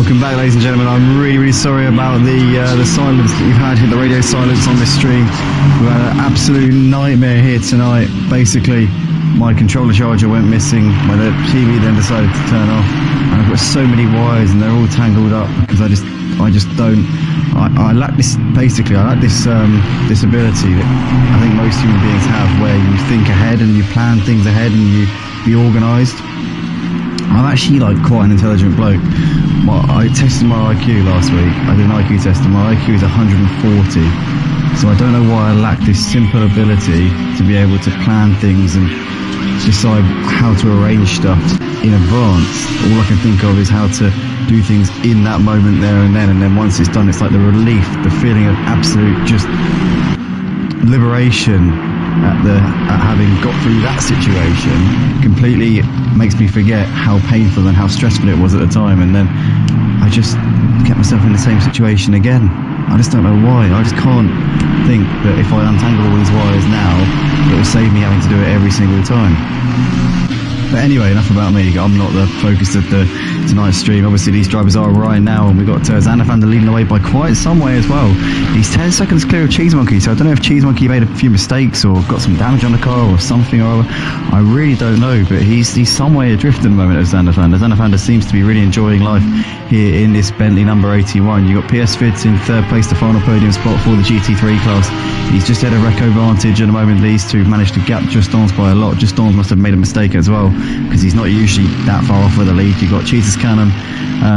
Welcome back, ladies and gentlemen. I'm really sorry about the silence that we've had, the radio silence on this stream. We've had an absolute nightmare here tonight. Basically, my controller charger went missing, my TV then decided to turn off, and I've got so many wires and they're all tangled up because I lack this this ability that I think most human beings have, where you think ahead and you plan things ahead and you be organised. I'm actually like quite an intelligent bloke. I tested my IQ last week. I did an IQ test and my IQ is 140. So I don't know why I lack this simple ability to be able to plan things and decide how to arrange stuff in advance. All I can think of is how to do things in that moment there and then once it's done, it's like the relief, the feeling of absolute just liberation at having got through that situation completely makes me forget how painful and how stressful it was at the time, and then I just get myself in the same situation again. I just don't know why. I just can't think that if I untangle all these wires now, it will save me having to do it every single time. But anyway, enough about me. I'm not the focus of tonight's stream. Obviously, these drivers are right now, and we've got Xanafander leading the way by quite some way as well. He's 10 seconds clear of Cheese Monkey, so I don't know if Cheese Monkey made a few mistakes or got some damage on the car or something or other. I really don't know, but he's some way adrift at the moment of Xanafander. Xanafander seems to be really enjoying life here in this Bentley number 81. You've got PS Fitz in third place, the final podium spot for the GT3 class. He's just had a Reco Vantage at the moment. These two managed to gap Just Dance by a lot. Just Dance must have made a mistake as well, because he's not usually that far off with the lead. You've got Jesus Cannon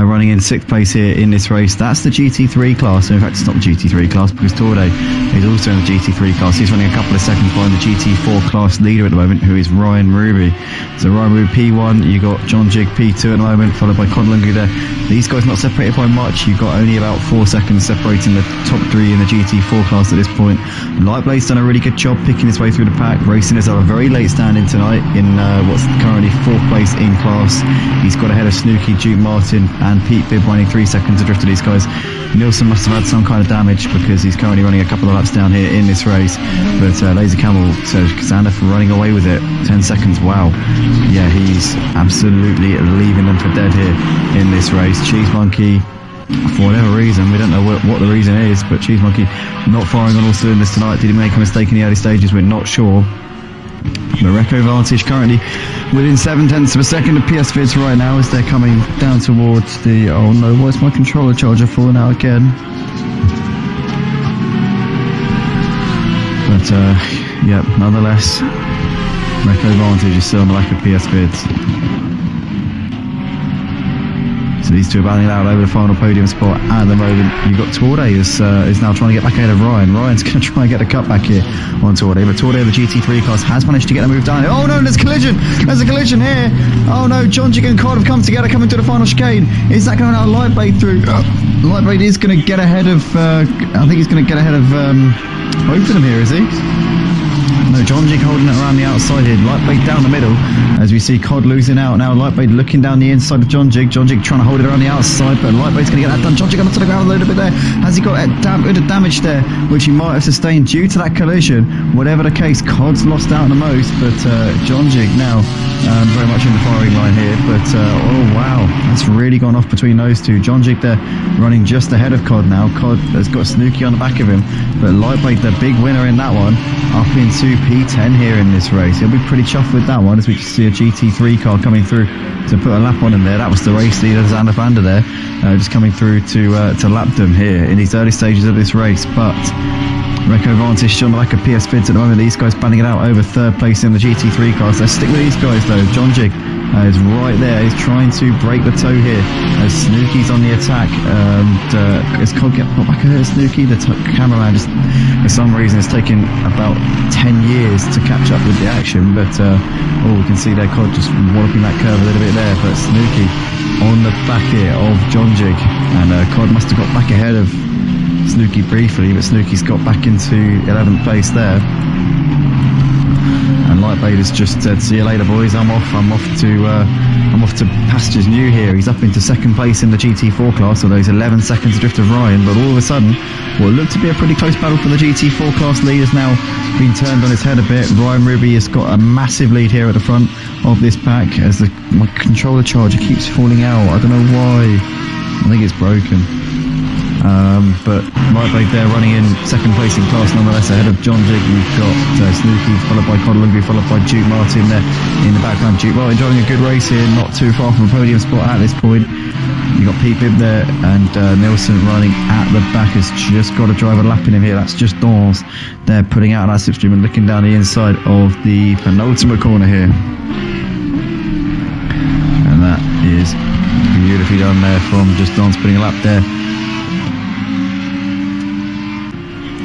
running in 6th place here in this race. That's the GT3 class. So in fact, it's not the GT3 class because Torde is also in the GT3 class. He's running a couple of seconds behind the GT4 class leader at the moment, who is Ryan Ruby. So Ryan Ruby P1, you've got John Jig P2 at the moment, followed by Codlungu there. These guys not separated by much. You've got only about 4 seconds separating the top 3 in the GT4 class at this point. Lightblade's done a really good job picking his way through the pack. Racing is at a very late stand in tonight in what's currently 4th place in class. He's got ahead of Snooky, Duke Martin and Pete Bibb, running 3 seconds adrift of these guys. Nielsen must have had some kind of damage because he's currently running a couple of laps down here in this race. But Laser Camel says Xander for running away with it. 10 seconds, wow. Yeah, he's absolutely leaving them for dead here in this race. Cheese Monkey, for whatever reason, we don't know what the reason is, but Cheese Monkey not firing on all cylinders tonight. Did he make a mistake in the early stages? We're not sure. The Reco Vantage currently within 0.7 of a second of PS Vids right now as they're coming down towards the... Oh no, why's my controller charger falling out again? But yeah, nonetheless, Reco Vantage is still on the back of PS Vids. So these two are battling out over the final podium spot at the moment. You've got Torde is now trying to get back ahead of Ryan. Ryan's going to try and get a cut back here on Torde, but Torde of the GT3 class has managed to get a move down. Oh no, there's a collision! There's a collision here! Oh no, John Jig and Cod have come together coming to the final chicane. Is that going to allow Lightblade through? Lightblade is going to get ahead of, I think he's going to get ahead of both of them here, is he? No, John Jig holding it around the outside here. Lightblade down the middle as we see Cod losing out now. Lightblade looking down the inside of John Jig. John Jig trying to hold it around the outside, but Lightblade's going to get that done. John Jig onto the ground a little bit there. Has he got a bit of damage there, which he might have sustained due to that collision? Whatever the case, Cod's lost out the most, but John Jig now very much in the firing line here. But oh wow, that's really gone off between those two. John Jig there running just ahead of Cod now. Cod has got Snooky on the back of him, but Lightblade the big winner in that one, up into P10 here in this race. He'll be pretty chuffed with that one as we just see a GT3 car coming through to put a lap on him there. That was the race leader, Xanafander there, just coming through to lap them here in these early stages of this race. But Reco Vantage on the back of PS Vids at the moment. These guys banning it out over 3rd place in the GT3 cars. Let's stick with these guys though. John Jig is right there. He's trying to break the toe here as Snooky's on the attack. As Cod get put back ahead of Snooky, the cameraman just for some reason it's taken about 10 years to catch up with the action. But we can see there Cod just walloping that curve a little bit there. But Snooky on the back here of John Jig, and Cod must have got back ahead of Snooky briefly, but Snooky's got back into 11th place there. And Lightblade has just said, "See you later, boys. I'm off to pastures new here." He's up into 2nd place in the GT4 class, although he's 11 seconds adrift of Ryan. But all of a sudden, what looked to be a pretty close battle for the GT4 class lead has now been turned on its head a bit. Ryan Ruby has got a massive lead here at the front of this pack as my controller charger keeps falling out. I don't know why. I think it's broken. But Lightblade there running in second place in class nonetheless ahead of John Jig. We've got Snooky followed by Codalungu, followed by Duke Martin there in the background. Duke Martin driving a good race here, not too far from a podium spot at this point. You've got Pete Bibb there and Nielsen running at the back has just got a driver lapping him here. That's just Dawes there putting out an slipstream and looking down the inside of the penultimate corner here. And that is beautifully done there from just Dawes putting a lap there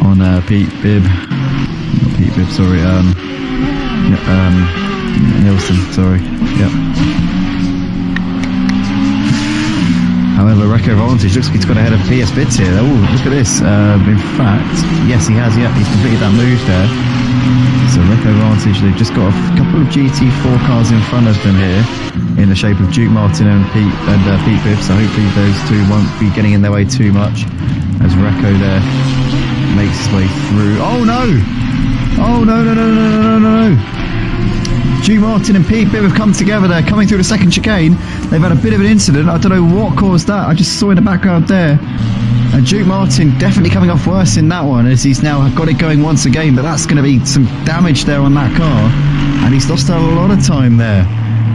on Pete Bibb. Not Pete Bibb, sorry. Nielsen, sorry. Yep. However, Recco Vantage looks like he's got ahead of PS Bids here. Oh, look at this. In fact, yes, he has. Yep, he's completed that move there. So Recco Vantage, they've just got a couple of GT4 cars in front of them here, in the shape of Duke Martin and Pete Bibb. So hopefully those two won't be getting in their way too much as Recco there makes his way through. Oh no! Oh no! Duke Martin and Pete Bibb have come together there, coming through the second chicane. They've had a bit of an incident. I don't know what caused that. I just saw in the background there. And Duke Martin definitely coming off worse in that one as he's now got it going once again. But that's going to be some damage there on that car. And he's lost a lot of time there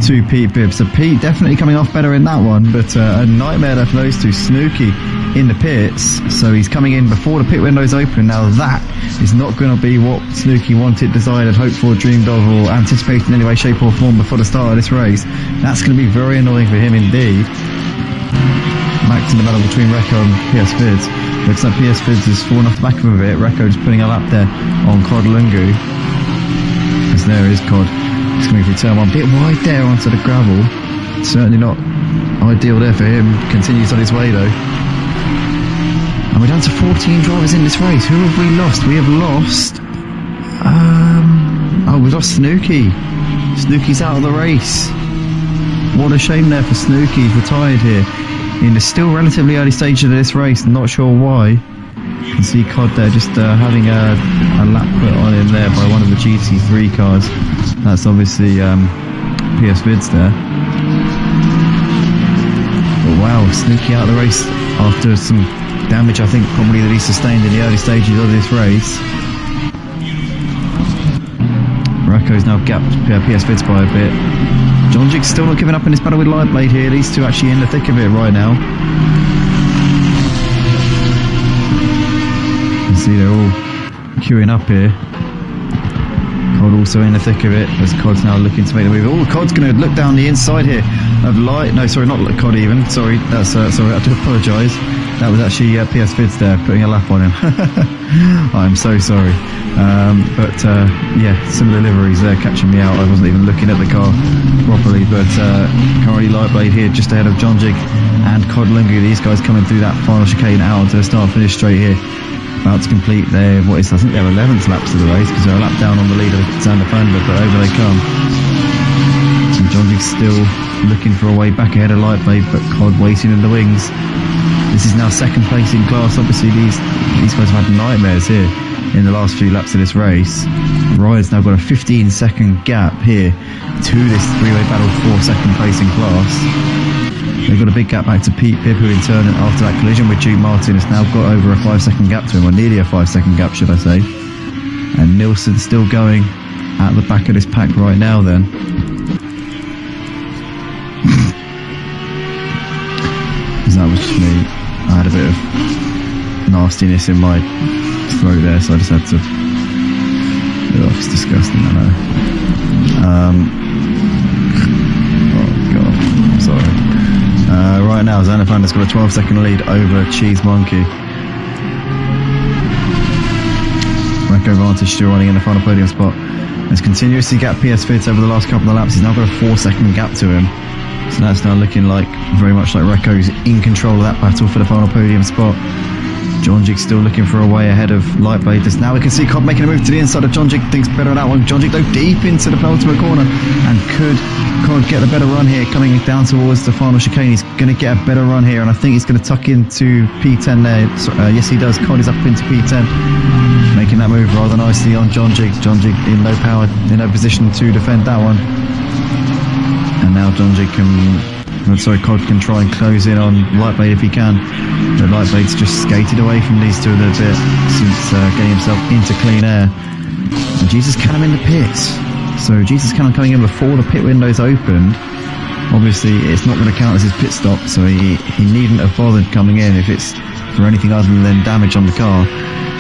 to Pete Bibb. So Pete definitely coming off better in that one. But a nightmare there for those two. Snooky in the pits. So he's coming in before the pit window's open. Now that is not going to be what Snooky wanted, desired, hoped for, dreamed of, or anticipated in any way, shape or form before the start of this race. That's going to be very annoying for him indeed. Back in the battle between Recco and PS Vids. Looks like PS Vids has fallen off the back of him a bit. Recco just putting a lap there on Codalungu. As there is Cod. He's coming through turn one. A bit wide there onto the gravel. Certainly not ideal there for him. Continues on his way though. And we're down to 14 drivers in this race. Who have we lost? We have lost... oh, we've lost Snooky. Snooky's out of the race. What a shame there for Snooky. He's retired here in the still relatively early stages of this race. Not sure why. You can see Cod there just having a lap put on him there by one of the GT3 cars. That's obviously PS Vids there. But wow, Snooky out of the race after some damage I think probably that he sustained in the early stages of this race. Recco's now gapped PS Vids by a bit. John Jig's still not giving up in this battle with Lightblade here. These two actually in the thick of it right now. You can see they're all queuing up here. Cod also in the thick of it as Cod's now looking to make the move. Oh, Cod's going to look down the inside here of Light. No, sorry, not Cod even. Sorry, that's sorry. I do apologise. That was actually PS Vids there putting a lap on him. I'm so sorry. Yeah, similar liveries there catching me out. I wasn't even looking at the car properly. But currently Lightblade here just ahead of John Jig and Codalungu. These guys coming through that final chicane out onto the start finish straight here. About to complete their, I think they're 11th laps of the race because they're a lap down on the lead of Xander Thunder, but over they come. And John Jig's still looking for a way back ahead of Lightblade, but Cod waiting in the wings. This is now second place in class. Obviously these guys have had nightmares here in the last few laps of this race. Ryan's now got a 15-second gap here to this three-way battle for second place in class. They've got a big gap back to Pete Bibb, who in turn after that collision with Duke Martin has now got over a 5-second gap to him, or nearly a 5-second gap should I say. And Nielsen still going at the back of this pack right now then. That was just me. I had a bit of nastiness in my throat there, so I just had to... Oh, it's disgusting, I know. Oh god, I'm sorry. Right now, Xander Thunder's got a 12-second lead over Cheese Monkey. Recco Vantage still running in the final podium spot. Has continuously gapped PS Vids over the last couple of laps. He's now got a 4-second gap to him. So that's now looking like very much like Recco's in control of that battle for the final podium spot. John Jig still looking for a way ahead of Lightblade. Now we can see Cod making a move to the inside of John Jig. Thinks better on that one. John Jig though deep into the penultimate corner. And could Cod get a better run here coming down towards the final chicane? He's going to get a better run here and I think he's going to tuck into P10 there. So, yes he does. Cod is up into P10. Making that move rather nicely on John Jig. John Jig in no power, in no position to defend that one. And now John Jig can sorry, Cod can try and close in on Lightblade if he can. But Lightblade's just skated away from these two a little bit since getting himself into clean air. And Jesus Cannon in the pits. So Jesus Cannon coming in before the pit window's opened. Obviously, it's not going to count as his pit stop, so he needn't have bothered coming in if it's for anything other than damage on the car.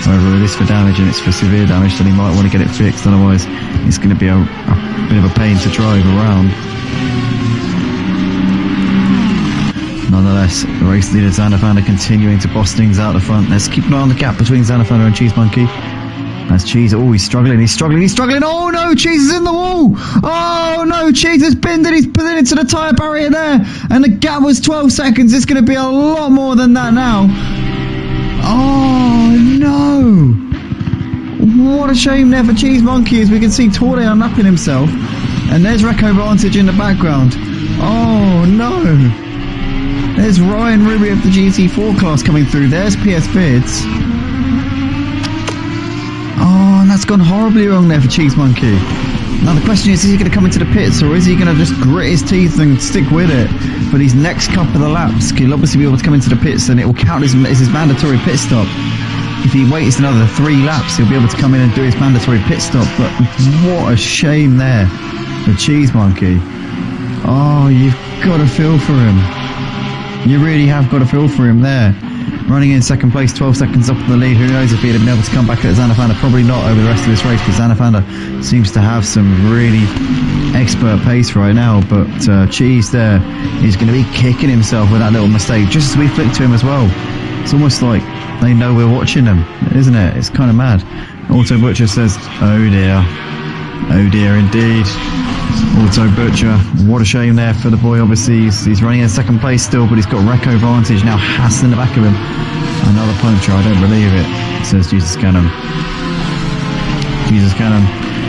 However, it is for damage, and it's for severe damage, then he might want to get it fixed, otherwise it's going to be a bit of a pain to drive around. Nonetheless, the race leader Xanafander continuing to boss things out the front. Let's keep an eye on the gap between Xanafander and Cheese Monkey. As Cheese, oh, he's struggling. Oh no, Cheese is in the wall. Oh no, Cheese has pinned it. He's put it into the tyre barrier there. And the gap was 12 seconds. It's going to be a lot more than that now. Oh no. What a shame there for Cheese Monkey, as we can see Torde unlapping himself. And there's Recco Vantage in the background. Oh no. There's Ryan Ruby of the GT4 class coming through. There's PS Vids. Oh, and that's gone horribly wrong there for Cheese Monkey. Now the question is he going to come into the pits, or is he going to just grit his teeth and stick with it for these next couple of laps? He'll obviously be able to come into the pits, and it will count as his mandatory pit stop. If he waits another 3 laps, he'll be able to come in and do his mandatory pit stop. But what a shame there for Cheese Monkey. Oh, you've got to feel for him. You really have got to feel for him there. Running in second place, 12 seconds up in the lead. Who knows if he'd have been able to come back at Xanafander? Probably not over the rest of this race, because Xanafander seems to have some really expert pace right now. But Cheese there is going to be kicking himself with that little mistake, just as we flick to him as well. It's almost like they know we're watching them, isn't it? It's kind of mad. Auto Butcher says, oh dear. Oh dear indeed. Auto Butcher, what a shame there for the boy. Obviously he's running in second place still, but he's got Recco Vantage now Haas in the back of him. Another puncture, I don't believe it, says Jesus Cannon. Jesus Cannon,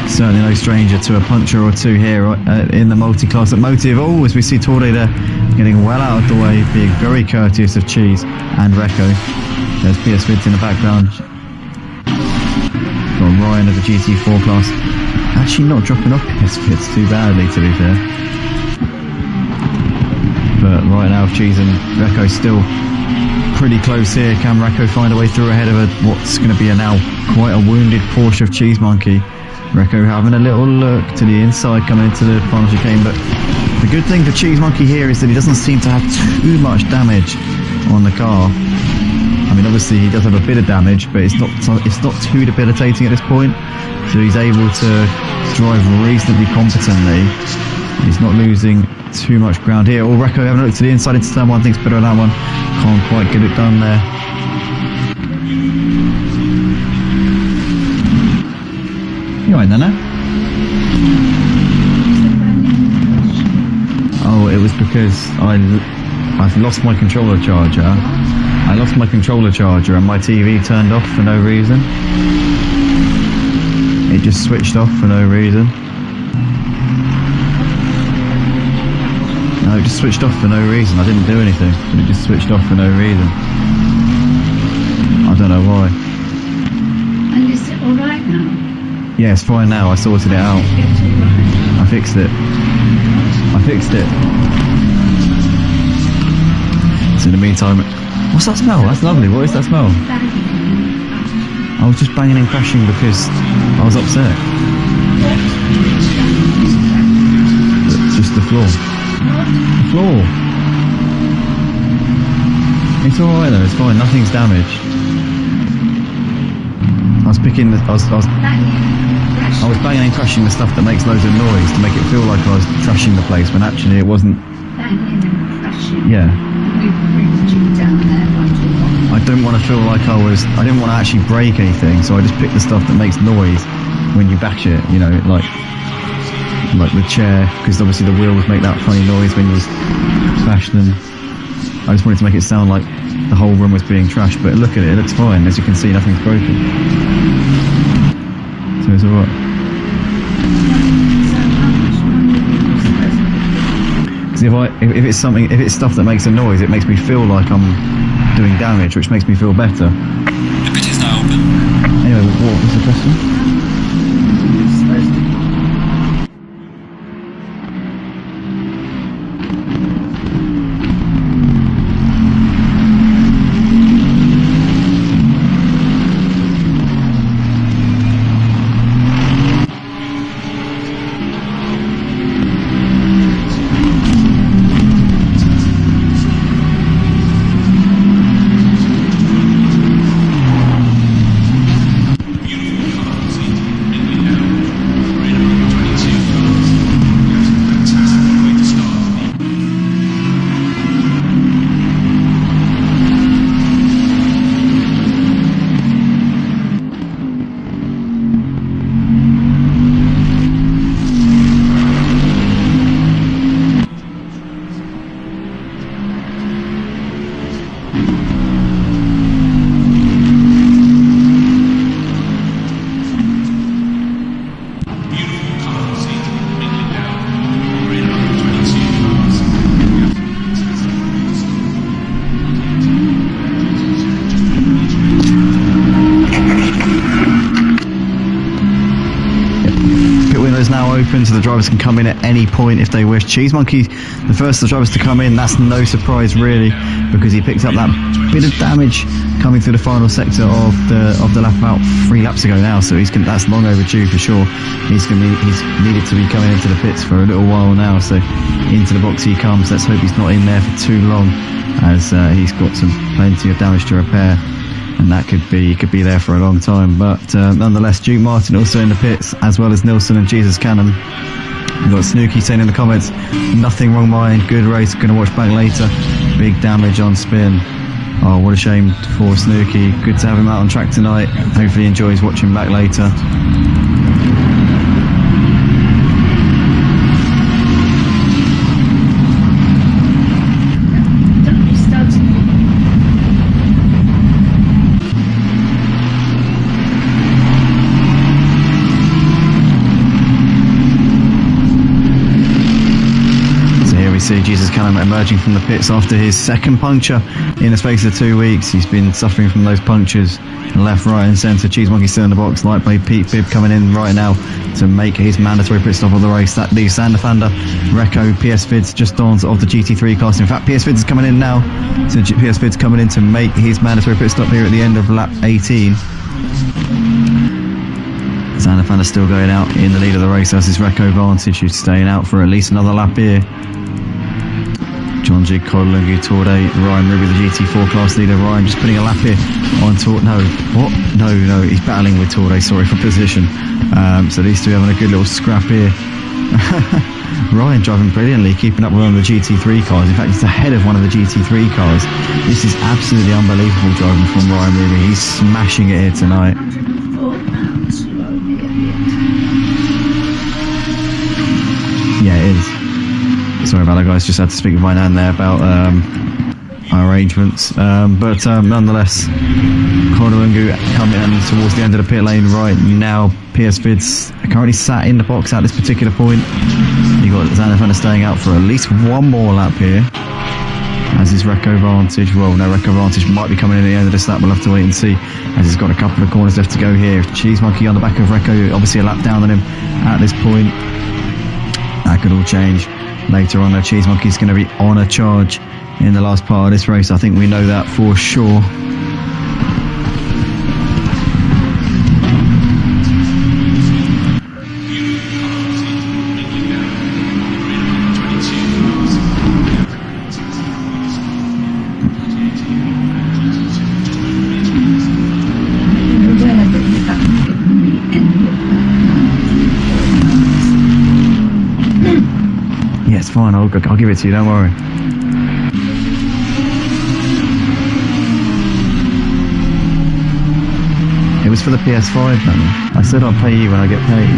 certainly no stranger to a puncture or two here in the multi-class at Motive. Oh, as we see Torde there getting well out of the way, being very courteous of Cheese and Recco. There's PS Vids in the background. Got Ryan of the GT4 class. Actually not dropping off PS Vids too badly, to be fair. But right now, Cheese and Recco still pretty close here. Can Recco find a way through ahead of what's going to be now quite a wounded Porsche of Cheese Monkey? Recco having a little look to the inside coming into the final chicane, but the good thing for Cheese Monkey here is that he doesn't seem to have too much damage on the car. I mean, obviously he does have a bit of damage, but it's not too debilitating at this point. So he's able to drive reasonably competently. He's not losing too much ground here. Oh, Recco having a look to the inside into turn 1, thinks better on that one. Can't quite get it done there. You alright then, Oh, it was because I've lost my controller charger. I lost my controller charger and my TV turned off for no reason. It just switched off for no reason. No, it just switched off for no reason. I didn't do anything, but it just switched off for no reason. I don't know why. And is it alright now? Yeah, it's fine now. I sorted it out. I fixed it. So in the meantime, what's that smell? That's lovely. What is that smell? I was just banging and crashing because I was upset. Just the floor. The floor. It's alright though, it's fine, nothing's damaged. I was banging and crashing the stuff that makes loads of noise to make it feel like I was trashing the place, when actually it wasn't. Banging and crashing? Yeah. I don't want to feel like I didn't want to actually break anything, so I just picked the stuff that makes noise when you bash it, you know, like the chair, because obviously the wheels make that funny noise when you bash them. I just wanted to make it sound like the whole room was being trashed, but look at it, it looks fine. As you can see, nothing's broken. So it's alright. If it's stuff that makes a noise, it makes me feel like I'm doing damage, which makes me feel better. The pit is now open. Anyway, what was the question? is now open, so the drivers can come in at any point if they wish. Cheese Monkey, the first of the drivers to come in. That's no surprise really, because he picked up that bit of damage coming through the final sector of the lap about 3 laps ago now. So that's long overdue for sure. He's needed to be coming into the pits for a little while now. So into the box he comes. Let's hope he's not in there for too long, as he's got plenty of damage to repair. And that could be there for a long time. But nonetheless, Duke Martin also in the pits, as well as Nilsson and Jesus Cannon. We've got Snooky saying in the comments, nothing wrong mine, good race, going to watch back later. Big damage on spin. Oh, what a shame for Snooky. Good to have him out on track tonight. Hopefully he enjoys watching back later. See Jesus Cannon emerging from the pits after his second puncture in the space of 2 weeks. He's been suffering from those punctures left, right and centre. Cheese Monkey still in the box. Light Blade Pete Bibb coming in right now to make his mandatory pit stop of the race. That leaves Sander Fander, Recco, PS Vids just dawns of the GT3 class. In fact, PS Vids is coming in now. So PS Vids coming in to make his mandatory pit stop here at the end of lap 18. Sander Fander still going out in the lead of the race as is Recco Vantage, who's staying out for at least another lap here. John Jig, Kodalungu, Torde, Ryan Ruby, the GT4 class leader. Ryan just putting a lap here on Torde. No, what? No, he's battling with Torde, sorry, for position. So these two having a good little scrap here. Ryan driving brilliantly, keeping up with one of the GT3 cars. In fact, he's ahead of one of the GT3 cars. This is absolutely unbelievable driving from Ryan Ruby. He's smashing it here tonight. Yeah, it is. Sorry about that, guys. Just had to speak with my nan there about our arrangements. But nonetheless, Kodalungu coming in towards the end of the pit lane right now. PS Vids are currently sat in the box at this particular point. You've got Xanathana staying out for at least one more lap here. As is Recco Vantage. Well, no, Recco Vantage might be coming in at the end of this lap. We'll have to wait and see, as he's got a couple of corners left to go here. Cheese Monkey on the back of Recco, obviously a lap down on him at this point. That could all change later on. Cheese Monkey's going to be on a charge in the last part of this race. I think we know that for sure. Yeah, it's fine. I'll give it to you. Don't worry. It was for the PS5, man. I said I'll pay you when I get paid.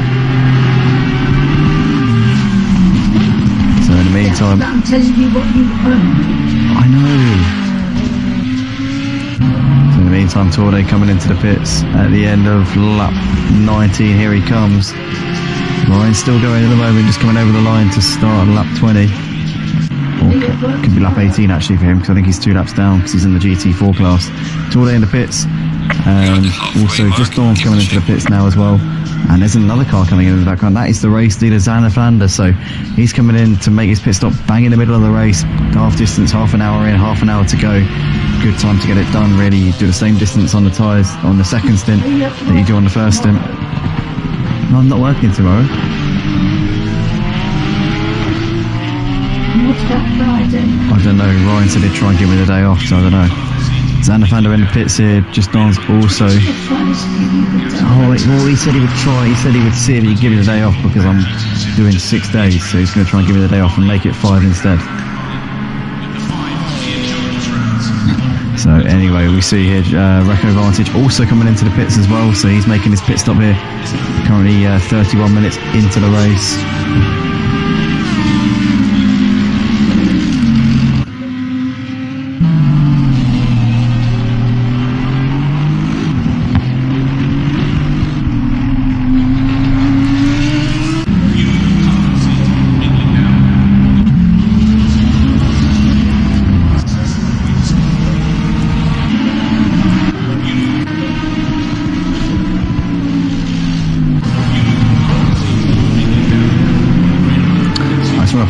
So in the meantime, I'm telling you what you own. I know. So in the meantime, Torde coming into the pits at the end of lap 19. Here he comes. Ryan's still going at the moment, just coming over the line to start lap 20. Or could be lap 18 actually for him, because I think he's 2 laps down because he's in the GT4 class. Torde in the pits. Also, just Dawn's coming into the pits now as well. And there's another car coming in the background. That is the race leader, Xanathanda. So he's coming in to make his pit stop bang in the middle of the race. Half distance, half an hour in, half an hour to go. Good time to get it done, really. You do the same distance on the tyres on the second stint that you do on the first stint. No, I'm not working tomorrow. What's that Friday? I don't know. Ryan said he'd try and give me the day off, so I don't know. Xanathanda in the pits here. Just Don's also. Oh, well, he said he would try. He said he would see if he'd give me the day off because I'm doing 6 days, so he's going to try and give me the day off and make it 5 instead. So anyway, we see here Recco Vantage also coming into the pits as well. So he's making his pit stop here. Currently 31 minutes into the race.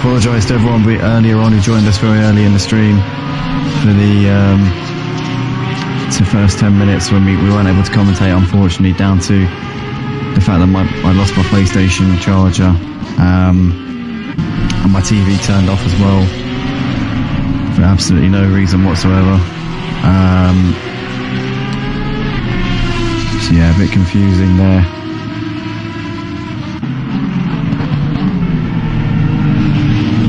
apologise to everyone earlier on who joined us very early in the stream for the first 10 minutes when we weren't able to commentate, unfortunately, down to the fact that I lost my PlayStation charger and my TV turned off as well for absolutely no reason whatsoever. So yeah, a bit confusing there.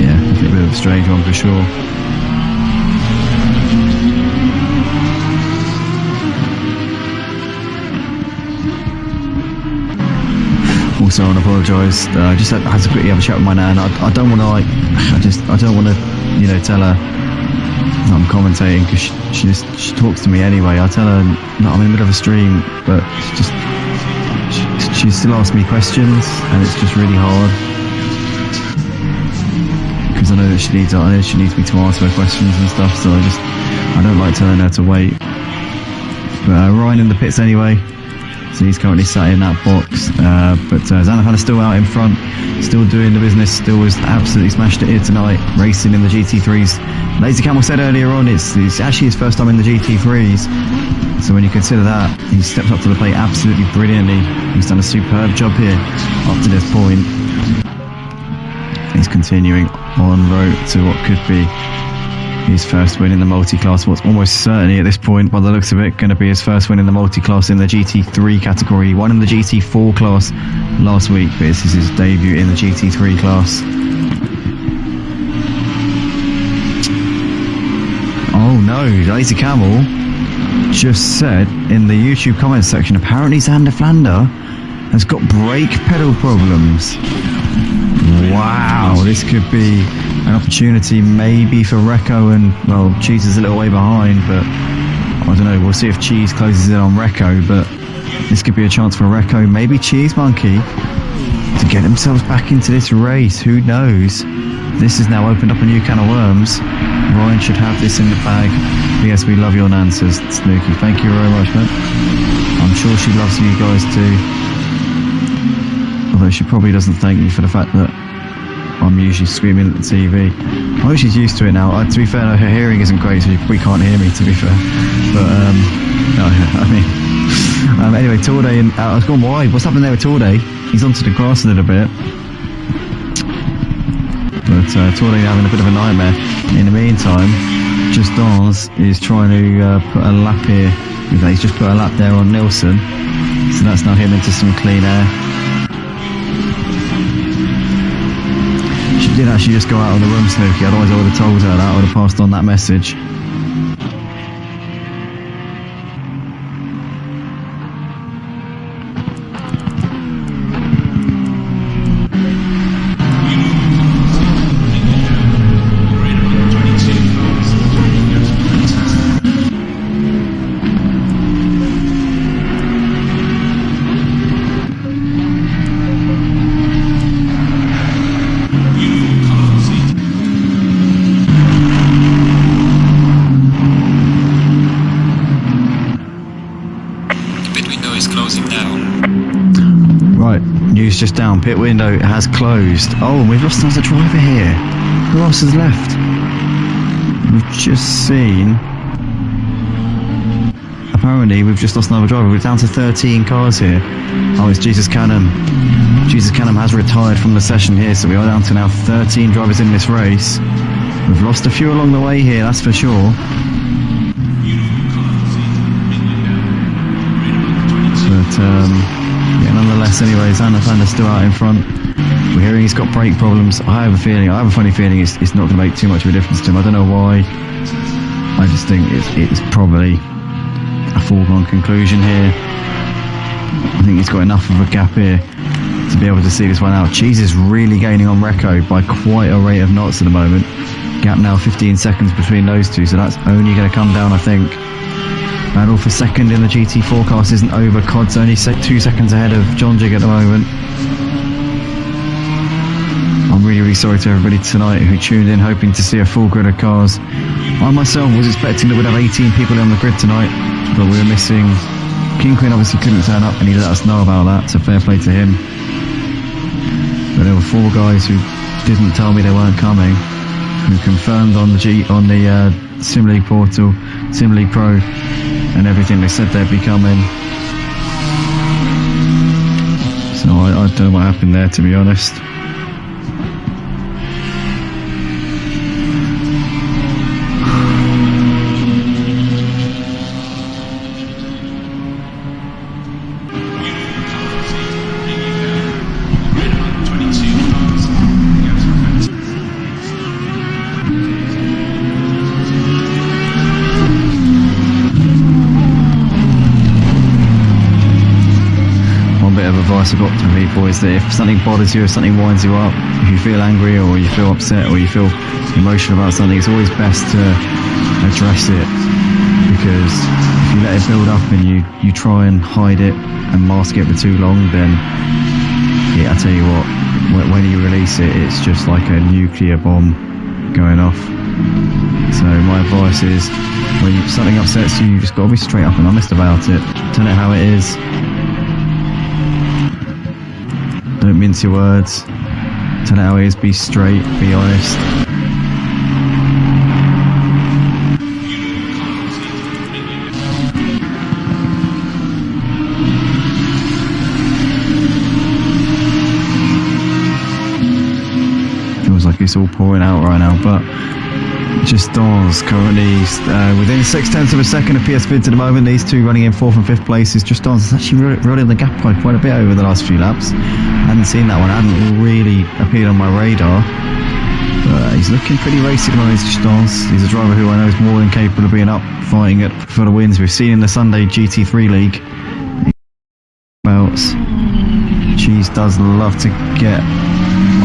Yeah, a bit of a strange one for sure. Also, I want to apologise. I just had to quickly have a chat with my nan. I don't want to I don't want to, you know, tell her that I'm commentating because she talks to me anyway. I tell her that I'm in the middle of a stream, but she still asks me questions, and it's just really hard because I know that she needs me to answer her questions and stuff. So I don't like telling her to wait. But Ryan in the pits anyway. So he's currently sat in that box, but Zanafan is still out in front, still doing the business, still has absolutely smashed it here tonight, racing in the GT3s. Lazy Camel said earlier on, it's actually his first time in the GT3s, so when you consider that, he's stepped up to the plate absolutely brilliantly. He's done a superb job here up to this point. He's continuing en route to what could be his first win in the multi-class, what's almost certainly at this point, by the looks of it, going to be his first win in the multi-class in the GT3 category. He won in the GT4 class last week, but this is his debut in the GT3 class. Oh no, Lazy Camel just said in the YouTube comments section, apparently Xander Flander has got brake pedal problems. Wow, this could be an opportunity maybe for Recco, and well, Cheese is a little way behind, but I don't know, we'll see if Cheese closes in on Recco, but this could be a chance for Recco, maybe Cheese Monkey, to get themselves back into this race. Who knows? This has now opened up a new can of worms. Ryan should have this in the bag. Yes, we love your nan, says Snooky. Thank you very much, man. I'm sure she loves you guys too. Although she probably doesn't thank me for the fact that I'm usually screaming at the TV. I think she's used to it now. To be fair, her hearing isn't great, so we can't hear me, to be fair. But, no, I mean... anyway, Torday, and I was going wide. What's happened there with Torday? He's onto the grass a little bit. But Torday having a bit of a nightmare. In the meantime, Just Dance is trying to put a lap here. He's just put a lap there on Nilsson. So that's now him into some clean air. She did actually just go out on the room, Snooky, otherwise I would have told her that, I would have passed on that message. Just down, pit window has closed. Oh, and we've lost another driver here. Who else has left? We've just seen, apparently we've just lost another driver. We're down to 13 cars here. Oh, it's Jesus Canham. Jesus Canham has retired from the session here, so we are down to now 13 drivers in this race. We've lost a few along the way here, that's for sure. But yeah, nonetheless, anyway, Xander Flander's still out in front. We're hearing he's got brake problems. I have a funny feeling it's not going to make too much of a difference to him. I don't know why. I just think it's probably a foregone conclusion here. I think he's got enough of a gap here to be able to see this one out. Cheese is really gaining on Recco by quite a rate of knots at the moment. Gap now 15 seconds between those two, so that's only going to come down, I think. Battle for second in the GT4 class isn't over. Cod's only 2 seconds ahead of John Jig at the moment. I'm really sorry to everybody tonight who tuned in hoping to see a full grid of cars. I myself was expecting that we'd have 18 people on the grid tonight, but we were missing. King Queen obviously couldn't turn up and he let us know about that, so fair play to him. But there were 4 guys who didn't tell me they weren't coming, who confirmed on the Sim League portal, Sim League Pro, and everything. They said they'd be coming. So I don't know what happened there, to be honest. Advice I got to people is that if something bothers you, if something winds you up, if you feel angry or you feel upset or you feel emotional about something, it's always best to address it, because if you let it build up and you try and hide it and mask it for too long, then yeah, I tell you what, when you release it, it's just like a nuclear bomb going off. So my advice is, when something upsets you, you just got to be straight up and honest about it. Tell it how it is. Don't mince your words. Tell it how it is. Be straight. Be honest. Feels like it's all pouring out right now, but just Dons currently within 0.6 of a second of PS Vids at the moment. These two running in 4th and 5th places. Just Dons is actually running the gap by quite a bit over the last few laps. I hadn't seen that one. I hadn't really appeared on my radar. But he's looking pretty racy at the moment. Just Dons. He's a driver who I know is more than capable of being up fighting it for the wins. We've seen in the Sunday GT3 League belts. Cheese does love to get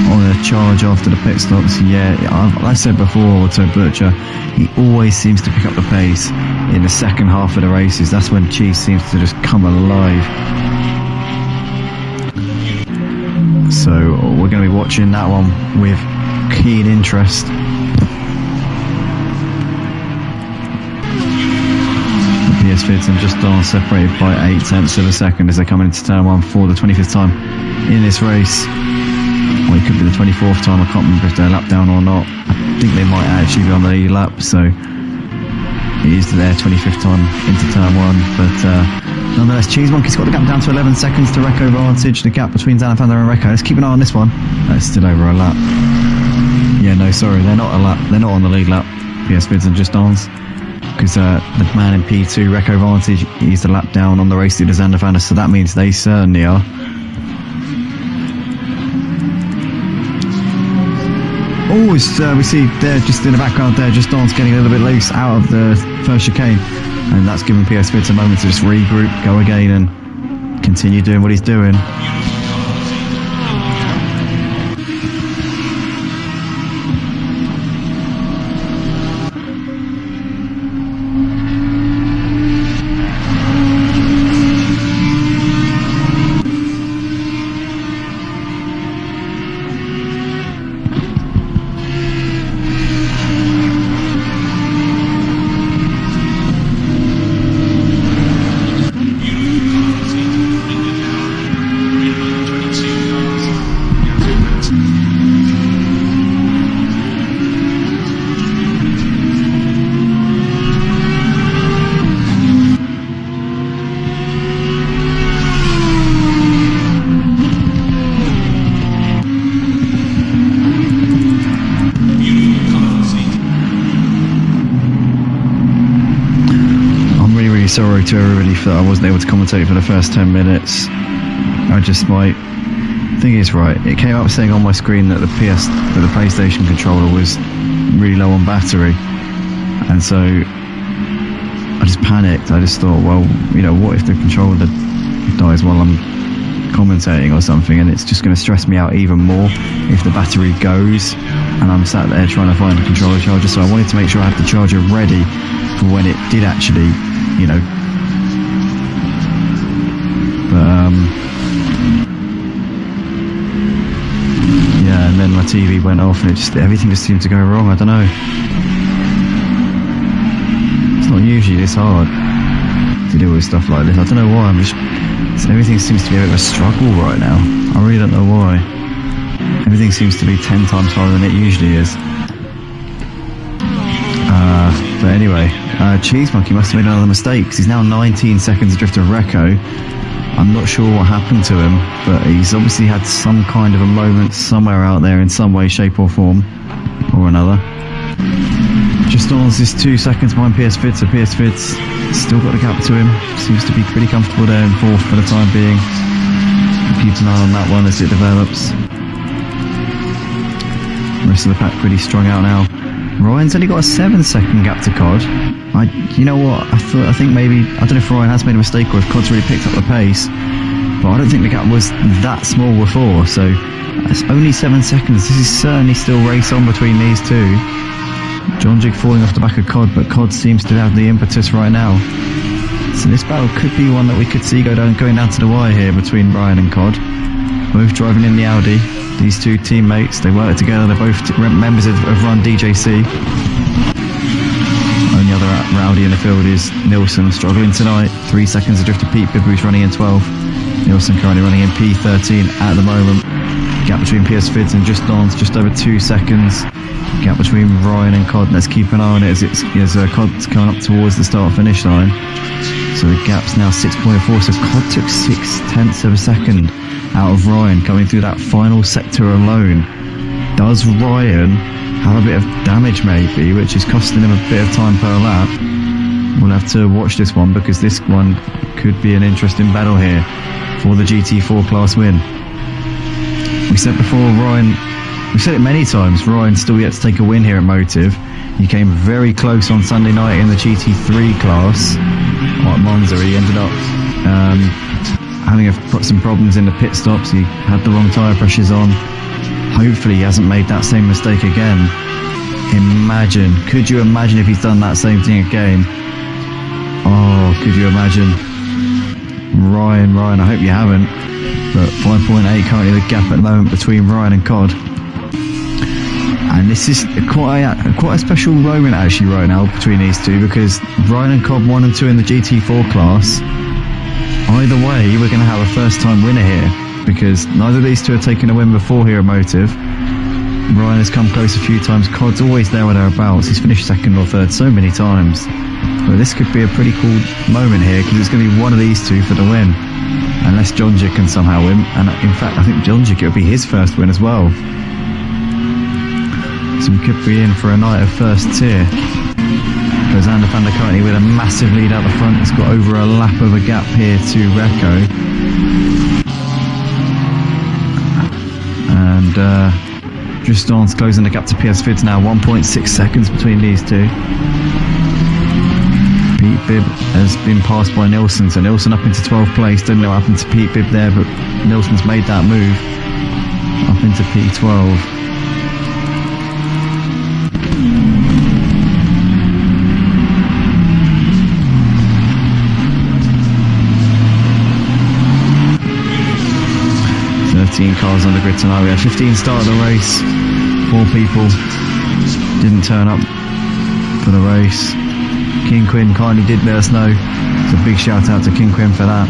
on a charge after the pit stops. Yeah, I said before to Butcher, he always seems to pick up the pace in the second half of the races. That's when Cheese seems to just come alive. So we're going to be watching that one with keen interest. The PS Vids and Just Dance separated by 0.8 of a second as they come into turn 1 for the 25th time in this race. Or it could be the 24th time. I can't remember if they're lap down or not. I think they might actually be on the lead lap, so it is their 25th time into turn 1. But nonetheless, Cheese Monkey's got the gap down to 11 seconds to Recco advantage. The gap between Zanafanda and Recco. Let's keep an eye on this one. That's still over a lap. Yeah, no, sorry, they're not a lap. They're not on the lead lap. PS Vids and Just Dance, because the man in P2, Recco advantage, he's the lap down on the race to the Zanafanda, so that means they certainly are. Oh, we see there just in the background there, Just Dance getting a little bit loose out of the first chicane, and that's given PS Vids a moment to just regroup, go again, and continue doing what he's doing. Sorry to everybody for that I wasn't able to commentate for the first 10 minutes. I just might think it's right. It came up saying on my screen that the PlayStation controller was really low on battery, and so I just panicked. I just thought, well, you know, what if the controller dies while I'm commentating or something, and it's just going to stress me out even more if the battery goes and I'm sat there trying to find a controller charger. So I wanted to make sure I had the charger ready for when it did actually, you know. But yeah, and then my TV went off and everything just seemed to go wrong. I don't know. It's not usually this hard to deal with stuff like this. I don't know why. Everything seems to be a bit of a struggle right now. I really don't know why. Everything seems to be 10 times harder than it usually is. But anyway, Cheese Monkey must have made another mistake, because he's now 19 seconds adrift of Recco. I'm not sure what happened to him, but he's obviously had some kind of a moment somewhere out there in some way, shape or form, or another. Just Dons is 2 seconds behind PS Fid, so PS Fid's still got a gap to him. Seems to be pretty comfortable there in 4th for the time being. Keep an eye on that one as it develops. The rest of the pack pretty strung out now. Ryan's only got a 7-second gap to COD. You know what? I think maybe, I don't know if Ryan has made a mistake or if COD's really picked up the pace, but I don't think the gap was that small before. So it's only 7 seconds. This is certainly still race on between these two. John Jig falling off the back of COD, but COD seems to have the impetus right now. So this battle could be one that we could see going down to the wire here between Ryan and COD. Both driving in the Audi. These two teammates, they work together. They're both members of Run DJC. Only other rowdy in the field is Nilsson, struggling tonight. 3 seconds adrift to Pete Bibb, who's running in 12th. Nilsson currently running in P13 at the moment. Gap between PS Fids and Just Dons, just over 2 seconds. Gap between Ryan and COD. Let's keep an eye on it as COD's coming up towards the start-finish line. So the gap's now 6.4. So COD took 0.6 of a second out of Ryan coming through that final sector alone. Does Ryan have a bit of damage maybe, which is costing him a bit of time per lap? We'll have to watch this one, because this one could be an interesting battle here for the GT4 class win. We said before, we've said it many times, Ryan's still yet to take a win here at Motive. He came very close on Sunday night in the GT3 class at Monza. He ended up having some problems in the pit stops. He had the wrong tyre pressures on. Hopefully he hasn't made that same mistake again. Could you imagine if he's done that same thing again? Oh, could you imagine? Ryan, I hope you haven't. But 5.8 currently the gap at the moment between Ryan and COD. And this is quite a special moment actually right now between these two, because Ryan and COD 1 and 2 in the GT4 class, either way we're going to have a first time winner here, because neither of these two have taken a win before here at Motive. Ryan has come close a few times, COD's always there or thereabouts. He's finished 2nd or 3rd so many times. But this could be a pretty cool moment here, because it's going to be one of these two for the win, unless Jonjic can somehow win. And in fact I think Jonjic, it'll be his first win as well. So we could be in for a night of first tier. Zander Fanda currently with a massive lead out the front. It's got over a lap of a gap here to Recco. And Just Dons closing the gap to PS Fids now. 1.6 seconds between these two. Pete Bibb has been passed by Nilsson, so Nilsson up into 12th place. Don't know what happened to Pete Bibb there, but Nilsson's made that move up into P12. Cars on the grid tonight. We had 15 start the race. 4 people didn't turn up for the race. King Quinn kindly did let us know. So a big shout out to King Quinn for that.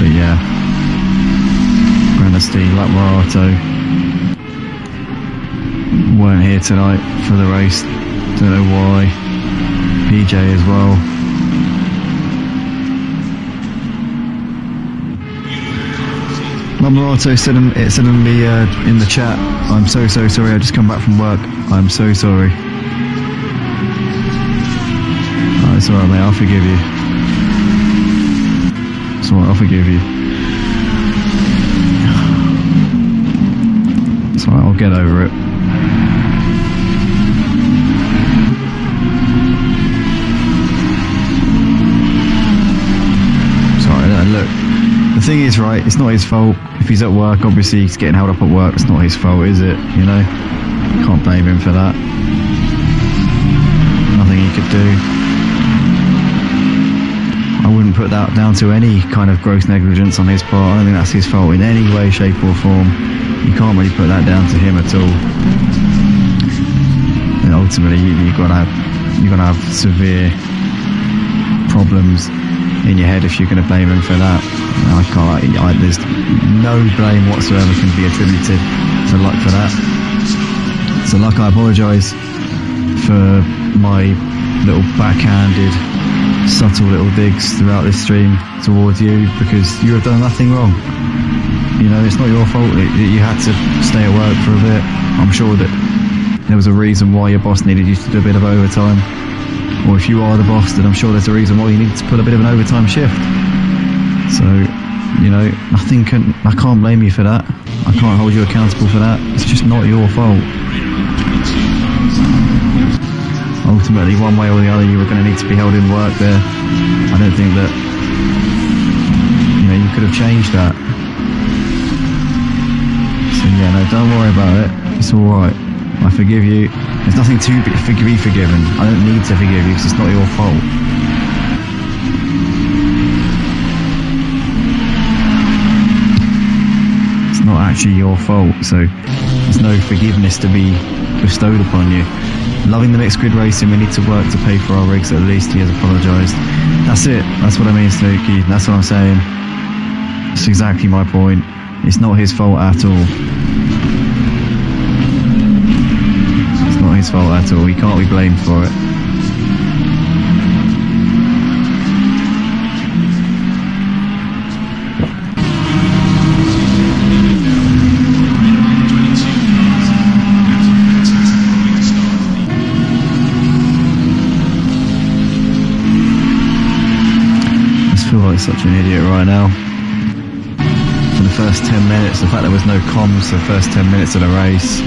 But yeah, Granasty, Laparato weren't here tonight for the race. Don't know why. PJ as well. Lamarato said in the chat, I'm so sorry, I just come back from work. I'm so sorry. Oh, it's alright mate, I'll forgive you. It's alright, I'll forgive you. It's alright, I'll get over it. Sorry, look. The thing is, right, it's not his fault. If he's at work, obviously he's getting held up at work. It's not his fault, is it? You know? Can't blame him for that. Nothing he could do. I wouldn't put that down to any kind of gross negligence on his part. I don't think that's his fault in any way, shape or form. You can't really put that down to him at all. And ultimately, you're gonna have severe problems in your head if you're going to blame him for that. I can't. There's no blame whatsoever can be attributed to Luck for that. So Luck, I apologise for my little backhanded, subtle little digs throughout this stream towards you, because you have done nothing wrong. You know, it's not your fault that you had to stay at work for a bit. I'm sure that there was a reason why your boss needed you to do a bit of overtime. Or if you are the boss, then I'm sure there's a reason why you needed to pull a bit of an overtime shift. So, you know, I can't blame you for that. I can't hold you accountable for that. It's just not your fault. Ultimately, one way or the other, you were going to need to be held in work there. I don't think that, you know, you could have changed that. So yeah, no, don't worry about it. It's all right. I forgive you. There's nothing to be forgiven. I don't need to forgive you because it's not your fault. It's not actually your fault, so there's no forgiveness to be bestowed upon you. Loving the mixed grid racing, we need to work to pay for our rigs, at least he has apologised. That's it. That's what I mean, Snooky. That's what I'm saying. That's exactly my point. It's not his fault at all. It's not his fault at all. He can't be blamed for it. I feel like such an idiot right now. For the first 10 minutes, the fact there was no comms for the first 10 minutes of the race.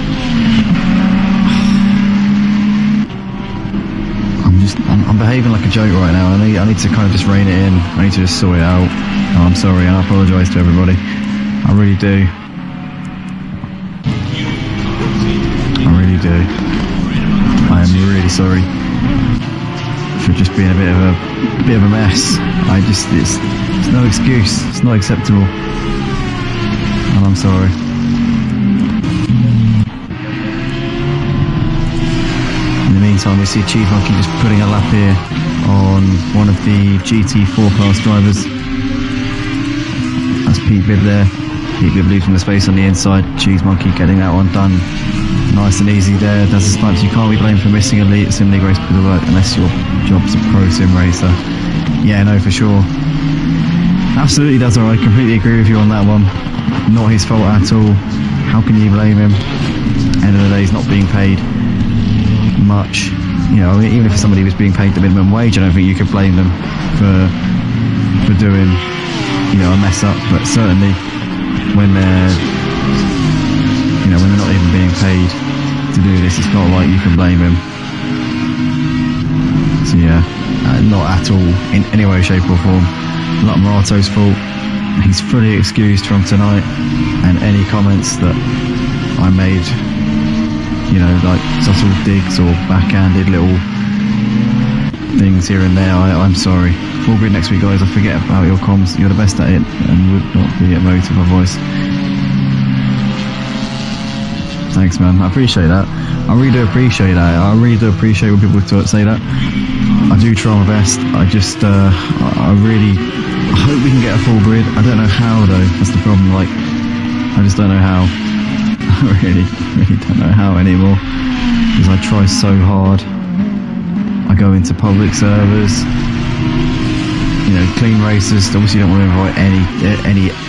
I'm behaving like a joke right now. I need to kind of just rein it in. I need to just sort it out. Oh, I'm sorry, and I apologise to everybody. I really do. I really do. I am really sorry for just being a bit of a mess. It's no excuse. It's not acceptable. And I'm sorry. In the meantime, we see Cheese Monkey just putting a lap here on one of the GT4 class drivers. That's Pete Bibb there. Pete Bibb leaving the space on the inside. Cheese Monkey getting that one done nice and easy there. Does his stunts. You can't be blamed for missing a sim league race because of work unless your job's a pro sim racer. Yeah, no, for sure. Absolutely does alright. Completely agree with you on that one. Not his fault at all. How can you blame him? End of the day, he's not being paid much. You know, even if somebody was being paid the minimum wage, I don't think you could blame them for doing, you know, a mess up. But certainly when they're, you know, when they're not even being paid to do this, it's not like you can blame him. So yeah, not at all in any way, shape or form. Not Morato's fault. He's fully excused from tonight, and any comments that I made, you know, like subtle digs or backhanded little things here and there, I'm sorry. Full grid next week, guys. I forget about your comms. You're the best at it and would not be at motive my voice. Thanks, man. I appreciate that. I really do appreciate that. I really do appreciate when people say that. I do try my best. I just, I hope we can get a full grid. I don't know how though. That's the problem. Like, I just don't know how. I really don't know how anymore. Because I try so hard. I go into public servers. You know, clean races. Obviously, don't want to invite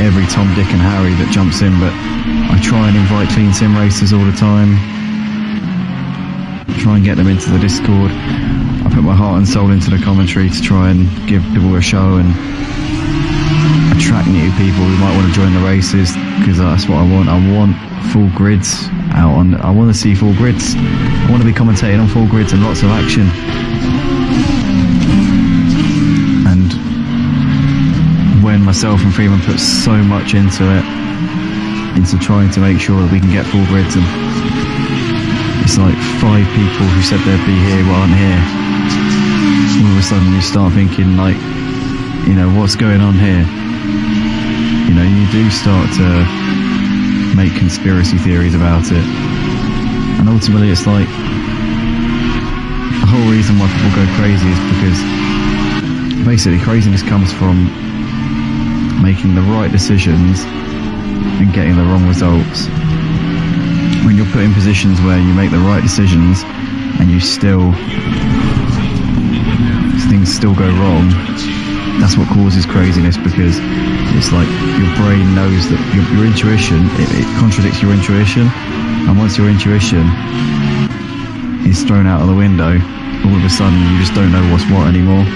every Tom, Dick, and Harry that jumps in, but I try and invite clean sim racers all the time. Try and get them into the Discord. I put my heart and soul into the commentary to try and give people a show and attract new people who might want to join the races, because that's what I want. I want full grids out on. I want to see full grids. I want to be commentating on full grids and lots of action. And when myself and Freeman put so much into it, into trying to make sure that we can get full grids, and it's like 5 people who said they'd be here who aren't here. All of a sudden you start thinking, like, you know, what's going on here? You know, you do start to make conspiracy theories about it. And ultimately it's like, the whole reason why people go crazy is because basically craziness comes from making the right decisions and getting the wrong results. When you're put in positions where you make the right decisions and things still go wrong, that's what causes craziness, because it's like your brain knows that your intuition, it contradicts your intuition, and once your intuition is thrown out of the window, all of a sudden you just don't know what's what anymore.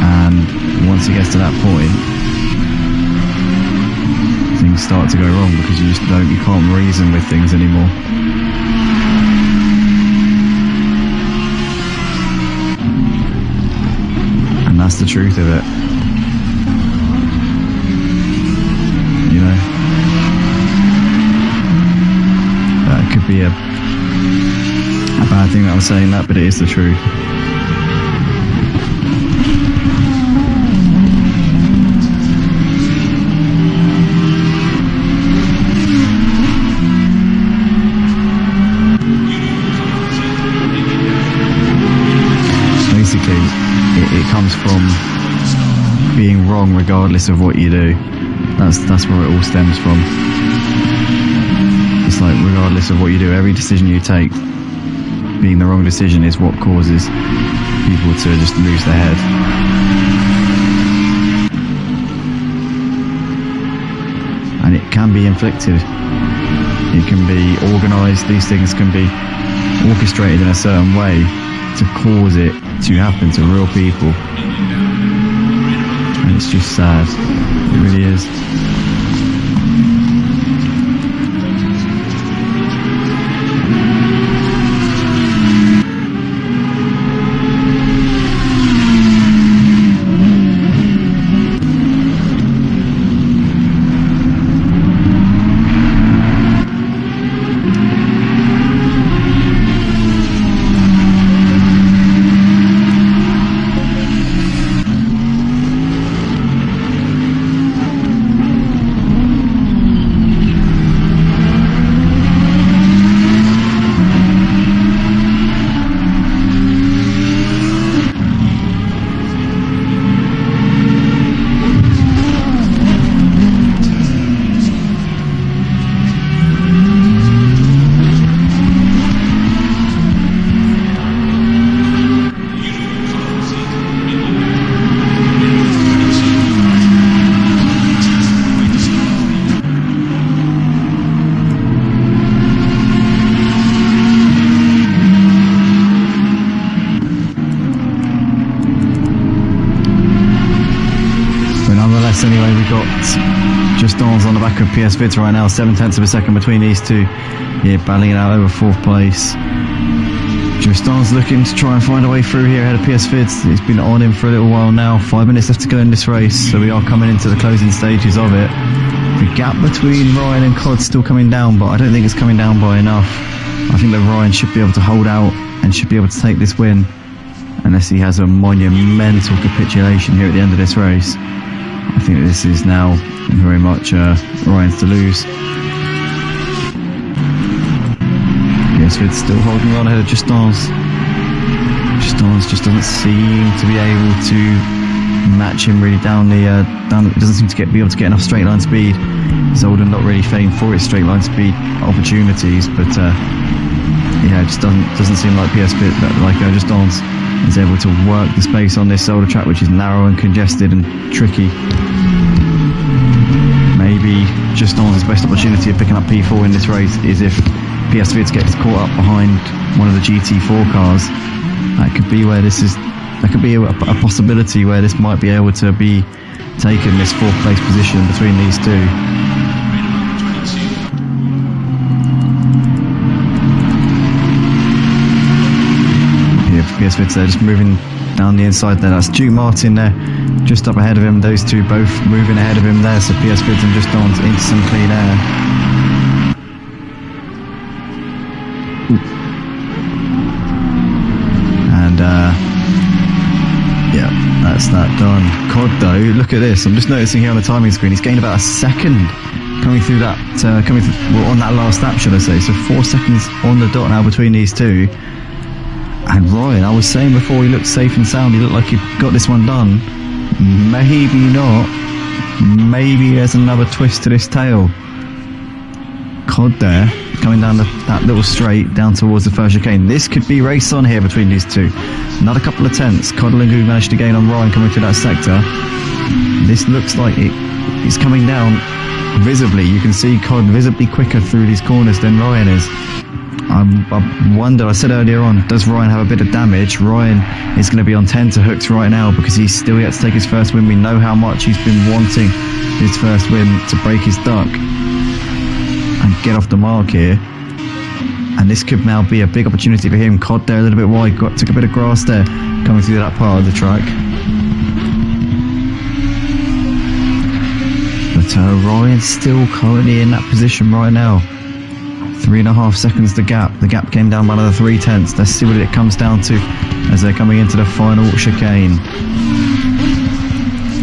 And once it gets to that point, things start to go wrong, because you can't reason with things anymore. And that's the truth of it. You know, that could be a bad thing that I'm saying that, but it is the truth. Basically, it comes from being wrong regardless of what you do. That's where it all stems from. It's like, regardless of what you do, every decision you take, being the wrong decision is what causes people to just lose their head. And it can be inflicted. It can be organised. These things can be orchestrated in a certain way to cause it to happen to real people. And it's just sad. It really is. Anyway, we got just Dons on the back of PS Vids right now, 7/10 of a second between these two. Yeah, battling it out over 4th place. Just Dons looking to try and find a way through here ahead of PS Vids. It's been on him for a little while now. 5 minutes left to go in this race, so we are coming into the closing stages of it. The gap between Ryan and Cod's still coming down, but I don't think it's coming down by enough. I think that Ryan should be able to hold out and should be able to take this win, unless he has a monumental capitulation here at the end of this race. I think this is now very much Ryan's to lose. Yes, it's still holding on ahead of Just Dance. Just Dance just doesn't seem to be able to match him really down the. It doesn't seem to be able to get enough straight line speed. Zolder not really famed for its straight line speed opportunities, but yeah, it just doesn't seem like PS Fit Just Dance is able to work the space on this Zolder track, which is narrow and congested and tricky. Maybe Just Dance's best opportunity of picking up P4 in this race is if PS Vids gets caught up behind one of the GT4 cars. That could be where this is. That could be a possibility where this might be able to be taken, this 4th place position between these two. PS Vids there, just moving down the inside there. That's Duke Martin there, just up ahead of him. Those two both moving ahead of him there. So PS Vids and Just Dance into some clean air. And yeah, that's that done. COD though, look at this. I'm just noticing here on the timing screen, he's gained about a second coming through that, on that last lap, should I say. So 4 seconds on the dot now between these two. And Ryan, I was saying before, he looked safe and sound. He looked like he got this one done. Maybe not. maybe there's another twist to this tale. Cod there, coming down that little straight down towards the first chicane. This could be race on here between these two. Another couple of tenths. Codlingu managed to gain on Ryan coming through that sector. This looks like it's coming down visibly. You can see Cod visibly quicker through these corners than Ryan is. I wonder, I said earlier on, does Ryan have a bit of damage? Ryan is going to be on tenterhooks right now because he's still yet to take his first win. We know how much he's been wanting his first win to break his duck and get off the mark here. And this could now be a big opportunity for him. Cod there a little bit wide, took a bit of grass there coming through that part of the track. But Ryan's still currently in that position right now. 3.5 seconds the gap. The gap came down by another 3/10. Let's see what it comes down to as they're coming into the final chicane.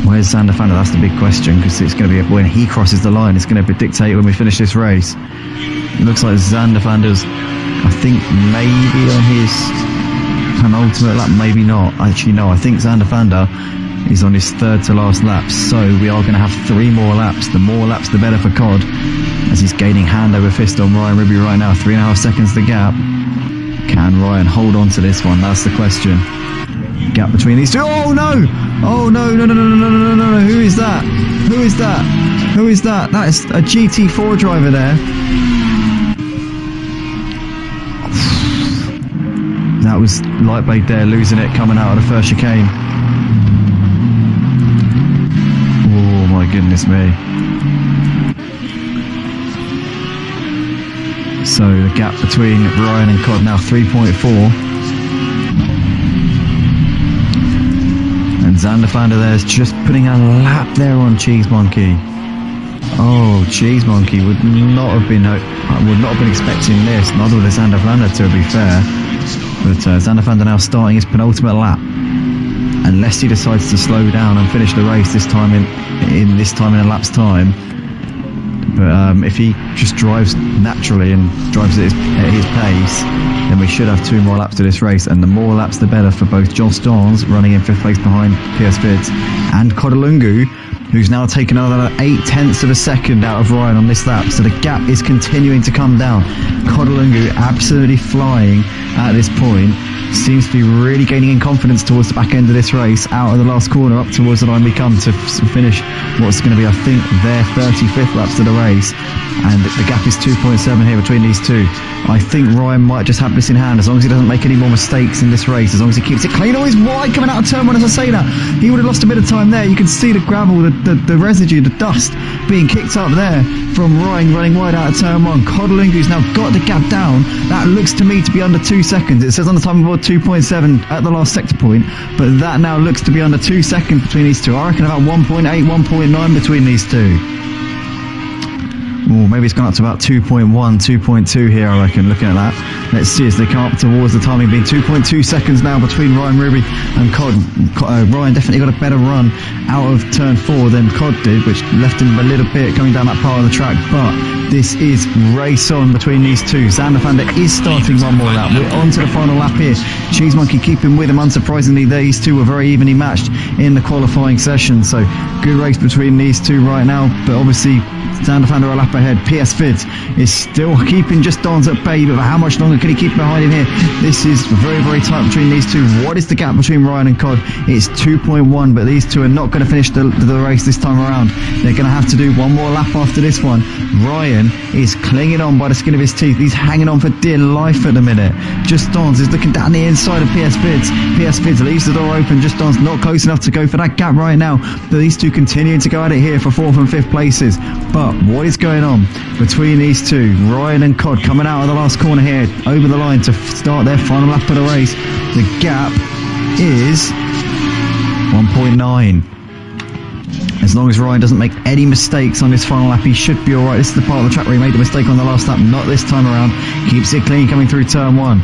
Where's Xander Fanda? That's the big question, because it's going to be when he crosses the line, it's going to dictate when we finish this race. It looks like Xander Fanda's, I think, maybe on his penultimate lap, maybe not. Actually, no, I think Xander Fanda is on his third to last lap, so we are going to have 3 more laps. The more laps, the better for Cod, as he's gaining hand over fist on Ryan Ribby right now. 3.5 seconds the gap. Can Ryan hold on to this one? That's the question. Gap between these two. Oh no! Oh no! No! No! No! No! No! No! No! Who is that? Who is that? Who is that? That is a GT4 driver there. That was Lightblade there losing it coming out of the first chicane. Oh my goodness me. So the gap between Ryan and Cod now 3.4. And Xander Fanda there is just putting a lap there on Cheese Monkey. Oh, Cheese Monkey would not have been expecting this. Neither would Xander Fanda, to be fair. But Xander Fanda now starting his penultimate lap, unless he decides to slow down and finish the race this time in a lap's time. But if he just drives naturally and drives at his pace, then we should have 2 more laps to this race, and the more laps the better for both Josh Starnes, running in 5th place behind PS Vids, and Codalungu, who's now taken another 0.8 of a second out of Ryan on this lap. So the gap is continuing to come down. Codalungu absolutely flying at this point. Seems to be really gaining in confidence towards the back end of this race, out of the last corner up towards the line we come to finish what's going to be, I think, their 35th laps to the race. And the gap is 2.7 here between these two. I think Ryan might just have this in hand, as long as he doesn't make any more mistakes in this race, as long as he keeps it clean. Oh, he's wide coming out of turn 1 as I say that. He would have lost a bit of time there. You can see the gravel, the residue, the dust being kicked up there from Ryan running wide out of turn 1. Codalungu's now got the gap down. That looks to me to be under 2 seconds. It says on the time board 2.7 at the last sector point, but that now looks to be under 2 seconds between these two. I reckon about 1.8, 1.9 between these two. Oh, maybe it's gone up to about 2.1, 2.2 here, I reckon, looking at that. Let's see as they come up towards the timing, being 2.2 seconds now between Ryan Ruby and Cod. Ryan definitely got a better run out of turn 4 than Cod did, which left him a little bit coming down that part of the track. But this is race on between these two. Xander Fanda is starting 1 more lap. We're on to the final lap here. Cheese Monkey keeping with him. Unsurprisingly, these two were very evenly matched in the qualifying session. So good race between these two right now. But obviously, Xander Fanda a lap ahead. PS Vids is still keeping just Don's at bay, but how much longer can he keep behind him here? This is very, very tight between these two. What is the gap between Ryan and Cod? It's 2.1, but these two are not going to finish the race this time around. They're going to have to do 1 more lap after this one. Ryan is clinging on by the skin of his teeth. He's hanging on for dear life at the minute. Just Don's is looking down the inside of PS Vids. PS Vids leaves the door open. Just Don's not close enough to go for that gap right now. But these two continuing to go at it here for 4th and 5th places. But what is going on between these two? Ryan and Cod coming out of the last corner here over the line to start their final lap of the race. The gap is 1.9. As long as Ryan doesn't make any mistakes on this final lap, he should be alright. This is the part of the track where he made the mistake on the last lap. Not this time around. Keeps it clean coming through turn 1.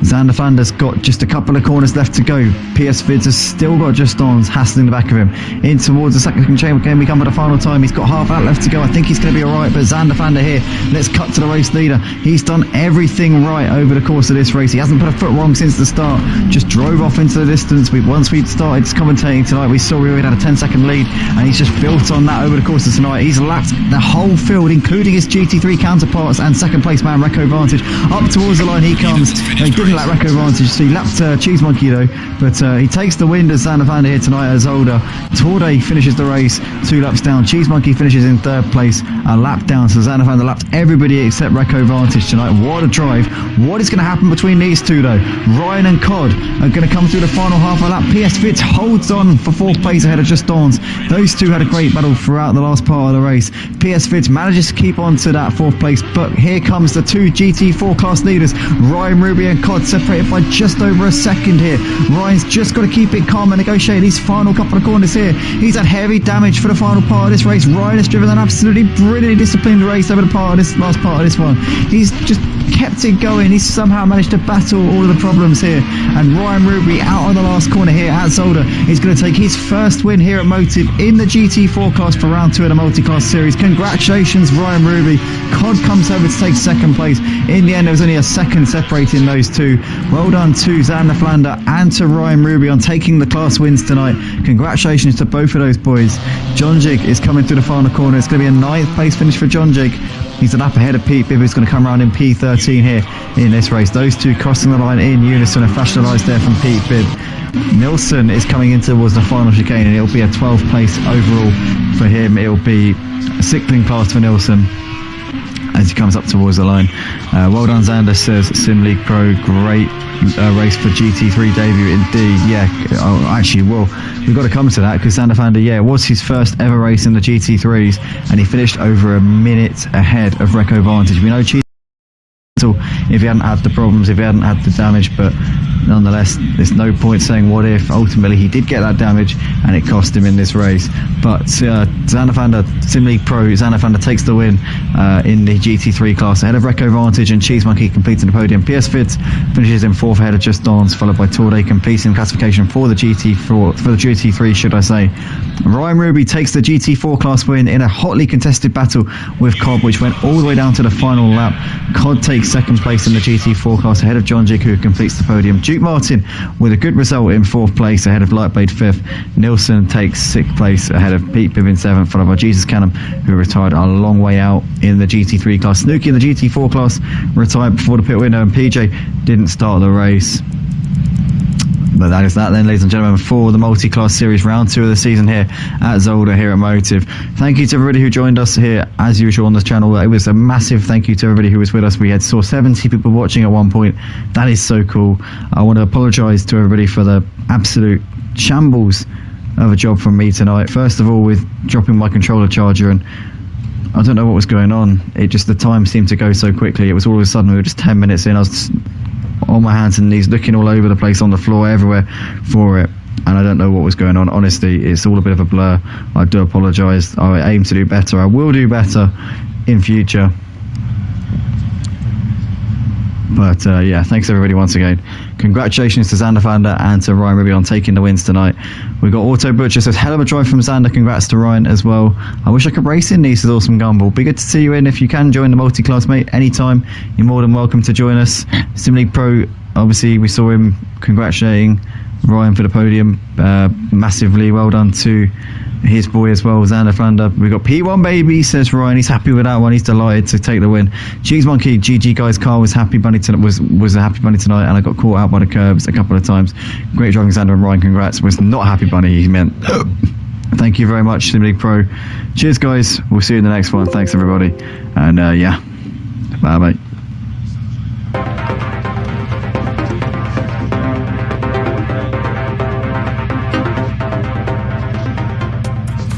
Xander Vander's got just a couple of corners left to go. PS Vids has still got just ons hassling the back of him. In towards the second chamber, can we come at the final time? He's got half out left to go. I think he's going to be alright, but Xander Vander here. Let's cut to the race leader. He's done everything right over the course of this race. He hasn't put a foot wrong since the start. Just drove off into the distance. Once we started commentating tonight, we saw we had a 10-second lead, and he's just built on that over the course of tonight. He's lapped the whole field, including his GT3 counterparts and second place man Recco Vantage. Up towards the line he comes. He didn't lap Recco Vantage, so he lapped Cheese Monkey though, but he takes the win as Xander Vander here tonight as Zolder. Torde finishes the race 2 laps down. Cheese Monkey finishes in 3rd place, a lap down, so Xander Vander lapped everybody except Recco Vantage tonight. What a drive. What is going to happen between these two though? Ryan and Cod are going to come through the final half a lap. PS Fitz holds on for 4th place ahead of Just Dawns. Those two had a great battle throughout the last part of the race. PS Fitz manages to keep on to that 4th place, but here comes the 2 GT4 class leaders, Ryan Ruby and Cod, separated by just over a second here. Ryan's just got to keep it calm and negotiate these final couple of corners here. He's had heavy damage for the final part of this race. Ryan has driven an absolutely brilliantly disciplined race over the part of this last part of this one. He's just kept it going. He's somehow managed to battle all of the problems here, and Ryan Ruby out on the last corner here at Zolder is going to take his first win here at Motive in the GT4 class for round 2 of the multi-class series. Congratulations Ryan Ruby. Cod comes over to take 2nd place. In the end there was only a second separating those two. Well done to Xander Flander and to Ryan Ruby on taking the class wins tonight. Congratulations to both of those boys. John Jig is coming through the final corner. It's going to be a 9th place finish for John Jig. He's a lap ahead of Pete Bibb, who's going to come around in P13 here in this race. Those two crossing the line in unison, and flashing the lights there from Pete Bibb. Nilsson is coming in towards the final chicane, and it'll be a 12th place overall for him. It'll be a sickling class for Nilsson as he comes up towards the line. Well done Xander, says Sim League Pro. Great race for GT3 debut indeed. Yeah, actually, well, we've got to come to that because Xander Vander, yeah, it was his first ever race in the GT3s, and he finished over a minute ahead of Recco Vantage. We know if he hadn't had the problems, if he hadn't had the damage, but nonetheless there's no point saying what if. Ultimately he did get that damage and it cost him in this race. But Xander Vander, Sim League Pro, Xander Vander takes the win in the GT3 class ahead of Recco Vantage, and Cheese Monkey completing the podium. PS Fitz finishes in 4th ahead of Just Dawns, followed by Torde completing classification for the GT3 should I say. Ryan Ruby takes the GT4 class win in a hotly contested battle with Cod, which went all the way down to the final lap. Cod takes 2nd place in the GT4 class ahead of John Jig, who completes the podium. Duke Martin with a good result in 4th place ahead of Lightblade 5th. Nilsson takes 6th place ahead of Pete Bibb in 7th, followed by Jesus Canham, who retired a long way out in the GT3 class. Snooky in the GT4 class retired before the pit window, and PJ didn't start the race. But that is that then, ladies and gentlemen, for the multi-class series round 2 of the season here at Zolder here at Motive. Thank you to everybody who joined us here as usual on this channel. It was a massive thank you to everybody who was with us. We saw 70 people watching at one point. That is so cool. I want to apologise to everybody for the absolute shambles of a job from me tonight. First of all, with dropping my controller charger, and I don't know what was going on. The time seemed to go so quickly. It was all of a sudden we were just 10 minutes in. I was on my hands and knees looking all over the place, on the floor, everywhere for it, and I don't know what was going on. Honestly, it's all a bit of a blur. I do apologise. I aim to do better. I will do better in future. But yeah, thanks everybody once again. Congratulations to Xander Vander and to Ryan Ruby on taking the wins tonight. We got Auto Butcher says hell of a drive from Xander. Congrats to Ryan as well. I wish I could race in these. Says Awesome Gumball. Be good to see you in. If you can join the multi-class, mate, anytime, you're more than welcome to join us. Sim League Pro, obviously we saw him congratulating Ryan for the podium massively. Well done to his boy as well, Xander Flander. We got P1 baby, says Ryan. He's happy with that one. He's delighted to take the win. Cheese Monkey, GG guys. Car was happy bunny was a happy bunny tonight, and I got caught out by the curbs a couple of times. Great driving, Xander and Ryan. Congrats. Was not happy bunny. He meant. Thank you very much, Sim League Pro. Cheers guys. We'll see you in the next one. Thanks everybody, and yeah, bye mate.